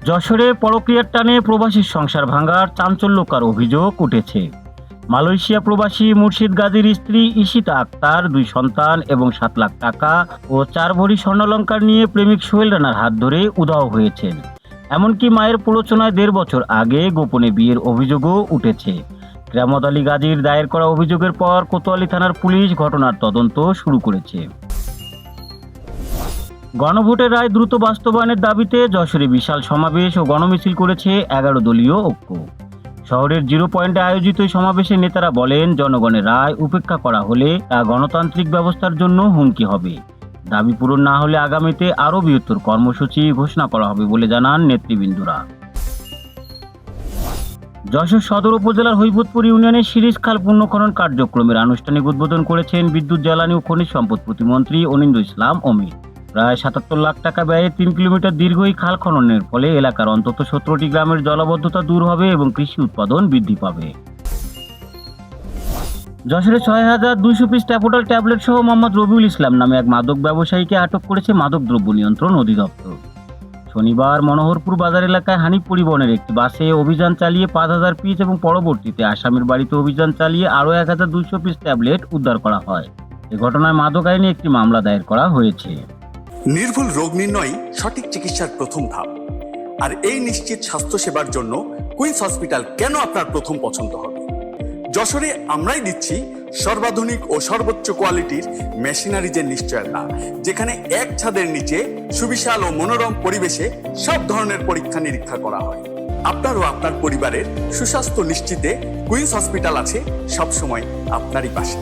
যশোরে পরকীয়ার টানে প্রবাসীর সংসার ভাঙার চাঞ্চল্যকর অভিযোগ উঠেছে। মালয়েশিয়া প্রবাসী মুর্শিদ গাজীর স্ত্রী ঈশিতা আক্তার 2 সন্তান এবং 7 লাখ টাকা ও 4 ভরি স্বর্ণালংকার নিয়ে প্রেমিক সোহেল রানার হাত ধরে উধাও হয়েছেন। এমনকি মায়ের প্ররোচনায় 1.5 বছর আগে গোপনে বিয়ের অভিযোগও উঠেছে। কেরামত আলী গাজীর দায়ের করা অভিযোগের পর কোতোয়ালি থানার পুলিশ ঘটনার তদন্ত শুরু করেছে। গণভোটের রায় দ্রুত বাস্তবায়নের দাবিতে যশোরে বিশাল সমাবেশ ও গণমিছিল করেছে 11 দলীয় ঐক্য। শহরের 0 পয়েন্টে আয়োজিত এই সমাবেশে নেতারা বলেন, জনগণের রায় উপেক্ষা করা হলে তা গণতান্ত্রিক ব্যবস্থার জন্য হুমকি হবে। দাবি পূরণ না হলে আগামীতে আরও বৃহত্তর কর্মসূচি ঘোষণা করা হবে বলে জানান নেতৃবৃন্দরা। যশোর সদর উপজেলার হৈবতপুর ইউনিয়নের শিরিষখাল পুনঃখনন কার্যক্রমের আনুষ্ঠানিক উদ্বোধন করেছেন বিদ্যুৎ, জ্বালানি ও খনিজ সম্পদ প্রতিমন্ত্রী অনিন্দ্য ইসলাম অমিত। প্রায় 77 লাখ টাকা ব্যয়ে 3 কিলোমিটার দীর্ঘ এই খাল খননের ফলে এলাকার অন্তত 17টি গ্রামের জলাবদ্ধতা দূর হবে এবং কৃষি উৎপাদন বৃদ্ধি পাবে। যশোরে 6,200 পিস ট্যাপোটাল ট্যাবলেট সহ মোহাম্মদ রবিউল ইসলাম নামে এক মাদক ব্যবসায়ীকে আটক করেছে মাদকদ্রব্য নিয়ন্ত্রণ অধিদপ্তর। শনিবার মনোহরপুর বাজার এলাকায় হানিফ পরিবহনের একটি বাসে অভিযান চালিয়ে 5,000 পিস এবং পরবর্তীতে আসামির বাড়িতে অভিযান চালিয়ে আরও 1,200 পিস ট্যাবলেট উদ্ধার করা হয়। এ ঘটনায় মাদক আইনে একটি মামলা দায়ের করা হয়েছে। নির্ভুল রোগ নির্ণয় সঠিক চিকিৎসার প্রথম ধাপ, আর এই নিশ্চিত স্বাস্থ্য সেবার জন্য কুইন্স হসপিটাল কেন আপনার প্রথম পছন্দ হবে। যশোরে আমরাই দিচ্ছি সর্বাধুনিক ও সর্বোচ্চ কোয়ালিটির মেশিনারিজের নিশ্চয়তা, যেখানে এক ছাদের নিচে সুবিশাল ও মনোরম পরিবেশে সব ধরনের পরীক্ষা নিরীক্ষা করা হয়। আপনার ও আপনার পরিবারের সুস্বাস্থ্য নিশ্চিতে কুইন্স হসপিটাল আছে সবসময় আপনারই পাশে।